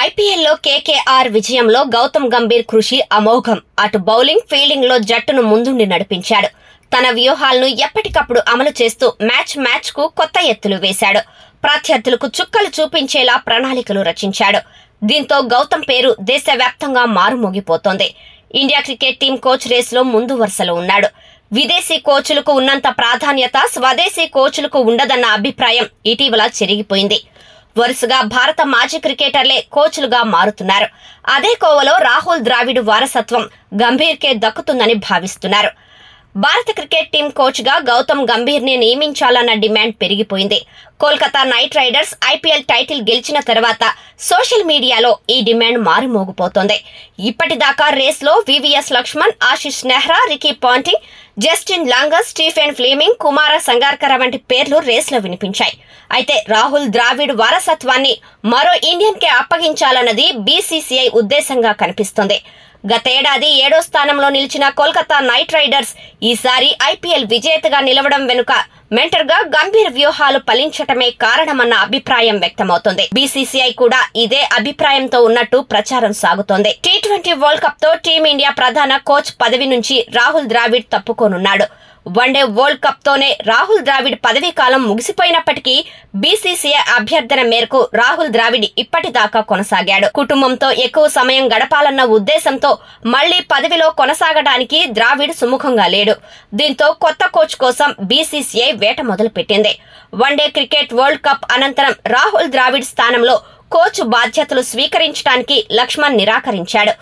ఐపీఎల్లో కేకేఆర్ విజయంలో గౌతమ్ గంభీర్ కృషి అమోఘం. అటు బౌలింగ్, ఫీల్డింగ్ లో జట్టును ముందుండి నడిపించాడు. తన వ్యూహాలను ఎప్పటికప్పుడు అమలు చేస్తూ మ్యాచ్ కు కొత్త ఎత్తులు వేశాడు. ప్రత్యర్థులకు చుక్కలు చూపించేలా ప్రణాళికలు రచించాడు. దీంతో గౌతమ్ పేరు దేశవ్యాప్తంగా మారుమోగిపోతోంది. ఇండియా క్రికెట్ టీం కోచ్ రేసులో ముందు వరుసలో ఉన్నాడు. విదేశీ కోచ్లకు ఉన్నంత ప్రాధాన్యత స్వదేశీ కోచ్లకు ఉండదన్న అభిప్రాయం ఇటీవల చెరిగిపోయింది. వరుసగా భారత మాజీ క్రికెటర్లే కోచ్లుగా మారుతున్నారు. అదే కోవలో రాహుల్ ద్రావిడ్ వారసత్వం గంభీర్కే దక్కుతుందని భావిస్తున్నారు. భారత క్రికెట్ టీం కోచ్ గా గౌతమ్ గంభీర్ ని నియమించాలన్న డిమాండ్ పెరిగిపోయింది. Kolkata Knight Riders IPL title గెలిచిన తర్వాత సోషల్ మీడియాలో ఈ డిమాండ్ మారుమోగిపోతోంది. ఇప్పటిదాకా రేస్లో VVS Laxman, Ashish Nehra, Ricky Ponting, Justin Langer, Stephen Fleming, Kumar Sangakkara వంటి పేర్లు రేస్లో వినిపించాయి. అయితే రాహుల్ ద్రావిడ్ వారసత్వాన్ని మరో ఇండియన్ కే అప్పగించాలన్నది బీసీసీఐ ఉద్దేశంగా కనిపిస్తోంది. గతేడాది 7వ స్థానంలో నిలిచిన కోల్కతా నైట్ రైడర్స్ ఈసారి ఐపీఎల్ విజేతగా నిలవడం వెనుక మెంటర్ గా గంభీర్ వ్యూహాలు ఫలించటమే కారణమన్న అభిప్రాయం వ్యక్తమవుతోంది. బీసీసీఐ కూడా ఇదే అభిప్రాయంతో ఉన్నట్టు ప్రచారం సాగుతోంది. టీ20 వరల్డ్ కప్ తో టీమిండియా ప్రధాన కోచ్ పదవి నుంచి రాహుల్ ద్రావిడ్ తప్పుకోనున్నాడు. వన్డే వరల్డ్ కప్ తోనే రాహుల్ ద్రావిడ్ పదవీ కాలం ముగిసిపోయినప్పటికీ బీసీసీఐ అభ్యర్థన మేరకు రాహుల్ ద్రావిడ్ ఇప్పటిదాకా కొనసాగాడు. కుటుంబంతో ఎక్కువ సమయం గడపాలన్న ఉద్దేశంతో మళ్లీ పదవిలో కొనసాగడానికి ద్రావిడ్ సుముఖంగా లేడు. దీంతో కొత్త కోచ్ కోసం బీసీసీఐ వేట మొదలుపెట్టింది. వన్డే క్రికెట్ వరల్డ్ కప్ అనంతరం రాహుల్ ద్రావిడ్ స్థానంలో కోచ్ బాధ్యతలు స్వీకరించడానికి లక్ష్మణ్ నిరాకరించాడు.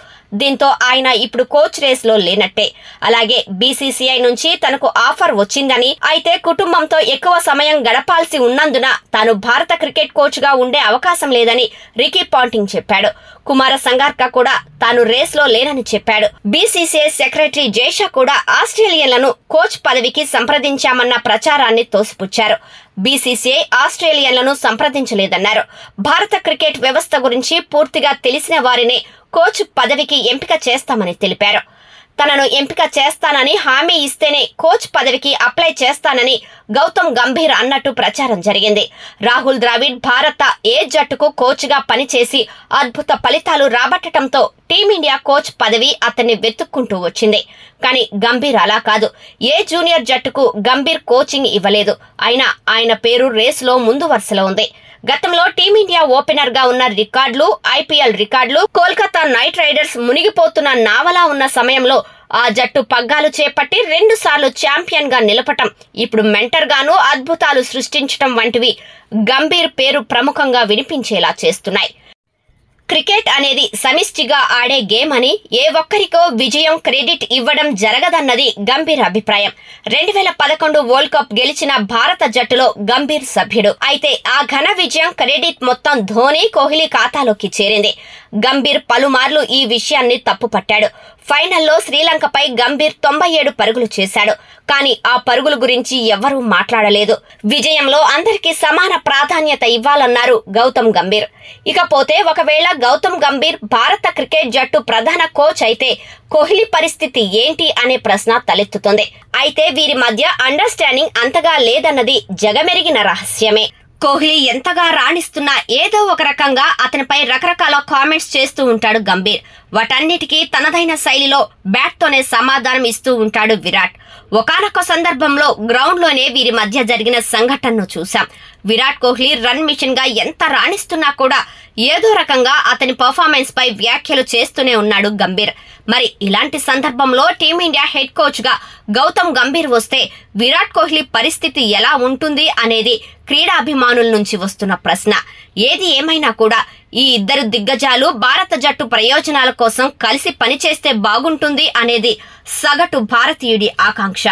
దీంతో ఆయన ఇప్పుడు కోచ్ రేస్ లో లేనట్టే. అలాగే బీసీసీఐ నుంచి తనకు ఆఫర్ వచ్చిందని, అయితే కుటుంబంతో ఎక్కువ సమయం గడపాల్సి ఉన్నందున తాను భారత క్రికెట్ కోచ్ గా ఉండే అవకాశం లేదని రికీ పాంటింగ్ చెప్పాడు. కుమార సంగార్కర్ కూడా తాను రేస్ లో లేనని చెప్పాడు. బీసీసీఐ సెక్రటరీ జైషా కూడా ఆస్ట్రేలియన్లను కోచ్ పదవికి సంప్రదించామన్న ప్రచారాన్ని తోసిపుచ్చారు. బీసీసీఐ ఆస్ట్రేలియన్లను సంప్రదించలేదన్నారు. భారత క్రికెట్ వ్యవస్థ గురించి పూర్తిగా తెలిసిన వారినే కోచ్ పదవికి ఎంపిక చేస్తామని తెలిపారు. తనను ఎంపిక చేస్తానని హామీ ఇస్తేనే కోచ్ పదవికి అప్లై చేస్తానని గౌతమ్ గంభీర్ అన్నట్టు ప్రచారం జరిగింది. రాహుల్ ద్రావిడ్ భారత ఏ జట్టుకు కోచ్ గా పనిచేసి అద్భుత ఫలితాలు రాబట్టడంతో టీమిండియా కోచ్ పదవి అతన్ని వెతుక్కుంటూ వచ్చింది. కానీ గంభీర్ అలా కాదు. ఏ జూనియర్ జట్టుకు గంభీర్ కోచింగ్ ఇవ్వలేదు. అయినా ఆయన పేరు రేసులో ముందు వరుసలో ఉంది. గతంలో టీమిండియా ఓపెనర్ గా ఉన్న రికార్డులు, ఐపీఎల్ రికార్డులు, కోల్కతా నైట్ రైడర్స్ మునిగిపోతున్న నావలా ఉన్న సమయంలో ఆ జట్టు పగ్గాలు చేపట్టి 2 సార్లు ఛాంపియన్ గా నిలపటం, ఇప్పుడు మెంటర్ గాను అద్భుతాలు సృష్టించటం వంటివి గంభీర్ పేరు ప్రముఖంగా వినిపించేలా చేస్తున్నాయి. క్రికెట్ అనేది సమిష్టిగా ఆడే గేమ్ అని ఏ ఒక్కరికో విజయం, క్రెడిట్ ఇవ్వడం జరగదన్నది గంభీర్ అభిప్రాయం. 2011 వరల్డ్ కప్ గెలిచిన భారత జట్టులో గంభీర్ సభ్యుడు. అయితే ఆ ఘన విజయం, క్రెడిట్ మొత్తం ధోనీ, కోహ్లీ ఖాతాలోకి చేరింది. గంభీర్ పలుమార్లు ఈ విషయాన్ని తప్పుపట్టాడు. ఫైనల్లో శ్రీలంకపై గంభీర్ 97 పరుగులు చేశాడు. కానీ ఆ పరుగుల గురించి ఎవ్వరూ మాట్లాడలేదు. విజయంలో అందరికీ సమాన ప్రాధాన్యత ఇవ్వాలన్నారు గౌతమ్ గంభీర్. ఇకపోతే ఒకవేళ గౌతమ్ గంభీర్ భారత క్రికెట్ జట్టు ప్రధాన కోచ్ అయితే కోహ్లీ పరిస్థితి ఏంటి అనే ప్రశ్న తలెత్తుతుంది. అయితే వీరి మధ్య అండర్స్టాండింగ్ అంతగా లేదన్నది జగమెరిగిన రహస్యమే. కోహ్లీ ఎంతగా రాణిస్తున్నా ఏదో ఒక రకంగా అతనిపై రకరకాల కామెంట్స్ చేస్తూ ఉంటాడు గంభీర్. వాటన్నిటికీ తనదైన శైలిలో బ్యాట్ తోనే సమాధానం ఇస్తూ ఉంటాడు విరాట్. ఒకానొక సందర్భంలో గ్రౌండ్ లోనే వీరి మధ్య జరిగిన సంఘటనను చూశాం. విరాట్ కోహ్లీ రన్ మిషన్ గా ఎంత రాణిస్తున్నా కూడా ఏదో రకంగా అతని పర్ఫార్మెన్స్ పై వ్యాఖ్యలు చేస్తూనే ఉన్నాడు గంభీర్. మరి ఇలాంటి సందర్భంలో టీమిండియా హెడ్ కోచ్ గా గౌతమ్ గంభీర్ వస్తే విరాట్ కోహ్లీ పరిస్థితి ఎలా ఉంటుంది అనేది క్రీడాభిమానుల నుంచి వస్తున్న ప్రశ్న. ఏది ఏమైనా కూడా ఈ ఇద్దరు దిగ్గజాలు భారత జట్టు ప్రయోజనాల కోసం కలిసి పనిచేస్తే బాగుంటుంది అనేది సగటు భారతీయుడి ఆకాంక్ష.